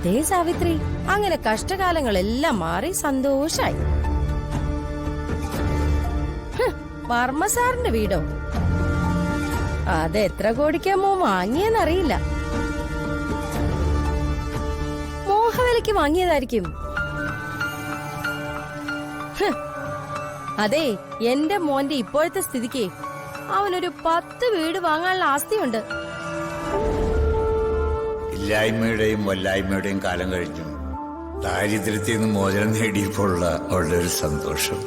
അതേ സാവിത്രി, അങ്ങനെ കഷ്ടകാലങ്ങളെല്ലാം മാറി സന്തോഷായി. വർമ്മ സാറിന്റെ വീടോ? അത് എത്ര കോടിക്കാമോ വാങ്ങിയെന്നറിയില്ല. മോഹവിലക്ക് വാങ്ങിയതായിരിക്കും. അതെ, എന്റെ മോന്റെ ഇപ്പോഴത്തെ സ്ഥിതിക്ക് അവനൊരു 10 വീട് വാങ്ങാനുള്ള ആസ്തിയുണ്ട്. ഇല്ലായ്മയുടെയും വല്ലായ്മയുടെയും കാലം കഴിഞ്ഞു ദാരിദ്ര്യത്തിൽ നിന്ന് മോചനം നേടിയപ്പോഴുള്ള അവളുടെ ഒരു സന്തോഷം.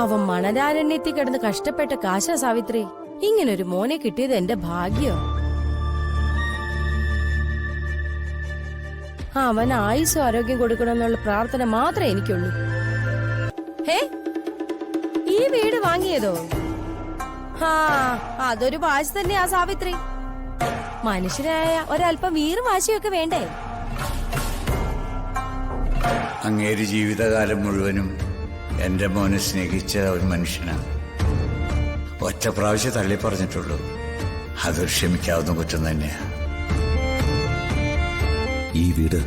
അവൻ മണലാരണ്യത്തിൽ കിടന്ന് കഷ്ടപ്പെട്ട കാശ സാവിത്രി. ഇങ്ങനൊരു മോനെ കിട്ടിയത് എന്റെ ഭാഗ്യം. അവൻ ആയുസ്സും ആരോഗ്യം കൊടുക്കണമെന്നുള്ള പ്രാർത്ഥന മാത്രമേ എനിക്കുള്ളൂ. ഹേ, ഈ വീട് വാങ്ങിയതോ? അതൊരു വാശി തന്നെയാ സാവിത്രി. മനുഷ്യരായ ഒരല്പം വീറും വാശിയൊക്കെ വേണ്ടേ? അങ്ങേര് ജീവിതകാലം മുഴുവനും എന്റെ മോനെ സ്നേഹിച്ച ഒരു മനുഷ്യനാണ്. ഒറ്റ പ്രാവശ്യം തള്ളി പറഞ്ഞിട്ടുള്ളൂ. അത് ക്ഷമിക്കാവുന്ന കുറ്റം തന്നെയാ. ഈ വീട്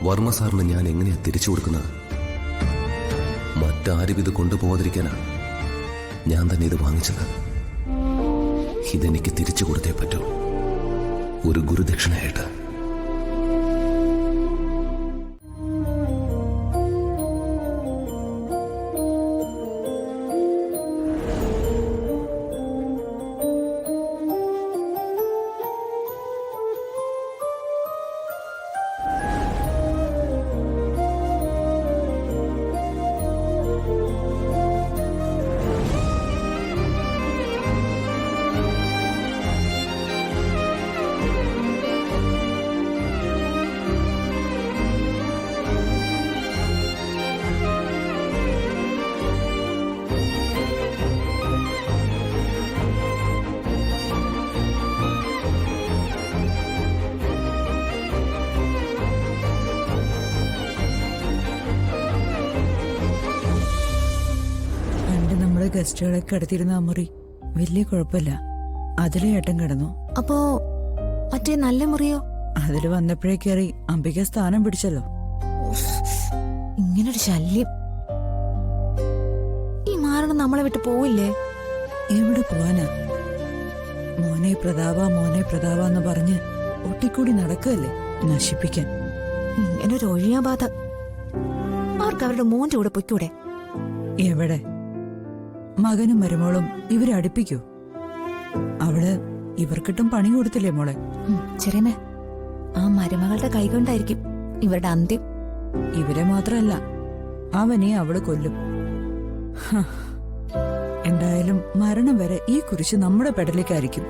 വർമ്മ സാറിന് ഞാൻ എങ്ങനെയാ തിരിച്ചു കൊടുക്കുന്നത്? മറ്റാരും ഇത് കൊണ്ടുപോകാതിരിക്കാനാണ് ഞാൻ തന്നെ ഇത് വാങ്ങിച്ചത്. ഇതെനിക്ക് തിരിച്ചു കൊടുത്തേ പറ്റൂ, ഒരു ഗുരുദക്ഷിണയായിട്ട്. ഗസ്റ്റുകളെ കിടത്തിയിരുന്ന ആ മുറി വലിയ കുഴപ്പമില്ല. അതിലെ ഏട്ടൻ കിടന്നു. അപ്പോ മറ്റേ നല്ല മുറിയോ? അതില് വന്നപ്പോഴേ കയറി അംബിക സ്ഥാനം പിടിച്ചല്ലോ. ഇങ്ങനൊരു ശല്യം. ഈ മാരണം നമ്മളെ വിട്ട് പോവില്ലേ? എവിടെ പോവാനാ? മോനെ പ്രതാപ എന്ന് പറഞ്ഞ് ഒട്ടിക്കൂടി നടക്കല്ലേ നശിപ്പിക്കാൻ. ഇങ്ങനൊരു ഒഴിയാബാധ. അവർക്ക് അവരുടെ മോന്റെ കൂടെ പൊയ്ക്കൂടെ? എവിടെ? മകനും മരുമോളും ഇവരെ അടുപ്പിക്കൂ. അവള് ഇവർക്കിട്ടും പണി കൊടുത്തില്ലേ മോളെ? ചെറിയമേ, ആ മരുമകളുടെ കൈകൊണ്ടായിരിക്കും ഇവരുടെ അന്ത്യം. ഇവരെ മാത്രല്ല, അവനെ അവള് കൊല്ലും. എന്തായാലും മരണം വരെ ഈ കുരിശ് നമ്മുടെ പെടലേക്കായിരിക്കും.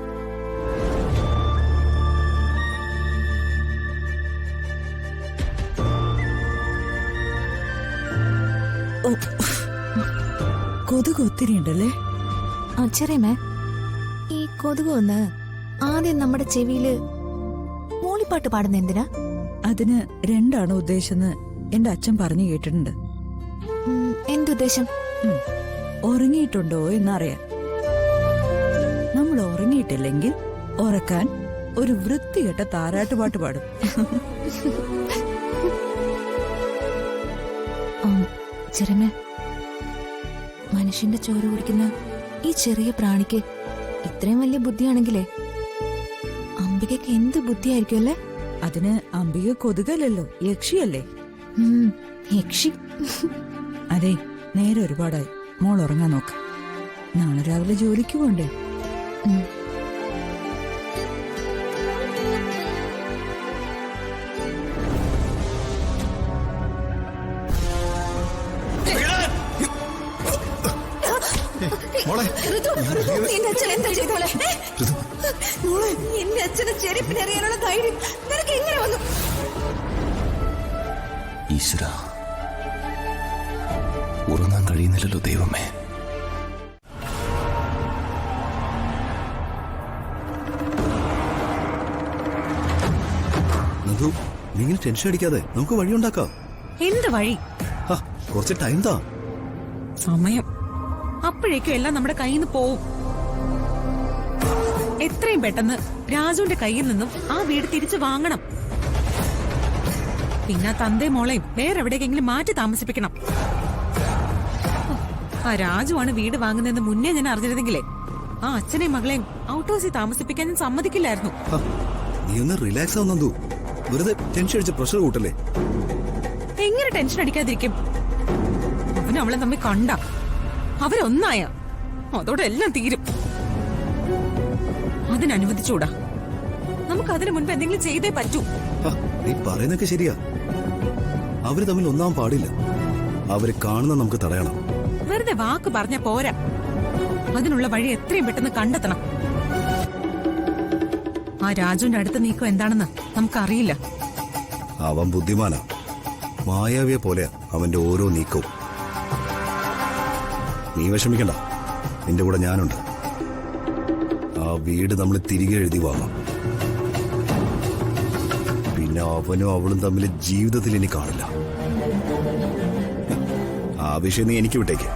കൊതുക് ഒത്തിരി ഉണ്ടല്ലേ? ചെറിയമേ, ഈ കൊതുക് ഒന്ന് ആദ്യം നമ്മുടെ ചെവിയില് മൂളിപ്പാട്ട് പാടുന്ന എന്തിനാ? അതിന് 2 ഉദ്ദേശമെന്ന് എന്റെ അച്ഛൻ പറഞ്ഞു കേട്ടിട്ടുണ്ട്. എന്തുദ്ദേശം? ഉറങ്ങിയിട്ടുണ്ടോ എന്നറിയാൻ. നമ്മൾ ഉറങ്ങിയിട്ടില്ലെങ്കിൽ ഉറക്കാൻ ഒരു വൃത്തികെട്ട താരാട്ടുപാട്ട് പാടും. ചെറിയമേ, മനുഷ്യന്റെ ചോര കുടിക്കുന്ന ഈ ചെറിയ പ്രാണിക്ക് ഇത്രയും വലിയ ബുദ്ധിയാണെങ്കിലേ അംബികയ്ക്ക് എന്ത് ബുദ്ധിയായിരിക്കും അല്ലേ? അതിന് അംബിക കൊതുകല്ലോ, യക്ഷിയല്ലേ? യക്ഷി? അതെ, നേരെ ഒരുപാടായി. മോൾ ഉറങ്ങാൻ നോക്ക്. നാളെ രാവിലെ ജോലിക്ക് പോണ്ടേ? എന്റെ അച്ഛനെ ചെരുപ്പിനെറിയാനുള്ള ധൈര്യം നിനക്ക് എങ്ങനെ വന്നു? ഈശ്വര, ഉറങ്ങാൻ കഴിയുന്നില്ലല്ലോ ദൈവമേ. നിങ്ങൾ ടെൻഷൻ അടിക്കാതെ നമുക്ക് വഴിയുണ്ടാക്കാം. എന്ത് വഴി? കുറച്ച് ടൈം താ. സമയം അപ്പോഴേക്കും എല്ലാം നമ്മുടെ കയ്യിൽ നിന്ന് പോവും. എത്രയും പെട്ടെന്ന് രാജുവിന്റെ കയ്യിൽ നിന്നും ആ വീട് തിരിച്ചു വാങ്ങണം. പിന്നെ തന്തേ മോളെയും വേറെ എവിടേക്കെങ്കിലും മാറ്റി താമസിപ്പിക്കണം. ആ രാജുവാണ് വീട് വാങ്ങുന്നതെന്ന് മുന്നേ ഞാൻ അറിഞ്ഞിരുന്നെങ്കിലേ ആ അച്ഛനെയും മകളെയും ഔട്ട് ഹൗസിൽ താമസിപ്പിക്കാൻ ഞാൻ സമ്മതിക്കില്ലായിരുന്നു. നീ ഒന്ന് റിലാക്സ് ആവും നന്ദു. വെറുതെ ടെൻഷൻ അടിച്ച് പ്രഷർ കൂട്ടല്ലേ. എങ്ങനെ ടെൻഷൻ അടിക്കാതിരിക്കും? അവനും അവളെ തമ്മിൽ കണ്ട അവരൊന്നായ അതോടെ എല്ലാം തീരും. അതിനനുവദിച്ചൂടാ. നമുക്ക് അതിനു മുൻപ് എന്തെങ്കിലും ചെയ്തേ പറ്റൂ. നീ പറയുന്നൊക്കെ ശരിയാ. അവര് തമ്മിൽ ഒന്നാൻ പാടില്ല. അവര് കാണുന്ന നമുക്ക് തടയണം. വെറുതെ വാക്ക് പറഞ്ഞ പോരാ, അതിനുള്ള വഴി എത്രയും പെട്ടെന്ന് കണ്ടെത്തണം. ആ രാജുവിന്റെ അടുത്ത നീക്കം എന്താണെന്ന് നമുക്കറിയില്ല. അവൻ ബുദ്ധിമാനാ. മായാവിയെ പോലെ അവന്റെ ഓരോ നീക്കവും. നീ വിഷമിക്കണ്ട, നിന്റെ കൂടെ ഞാനുണ്ട്. ആ വീട് നമ്മൾ തിരികെ എഴുതി വാങ്ങാം. പിന്നെ അവനും അവളും തമ്മിൽ ജീവിതത്തിൽ ഇനി കാണില്ല. ആ വിഷയം നീ എനിക്ക് വിട്ടേക്ക്.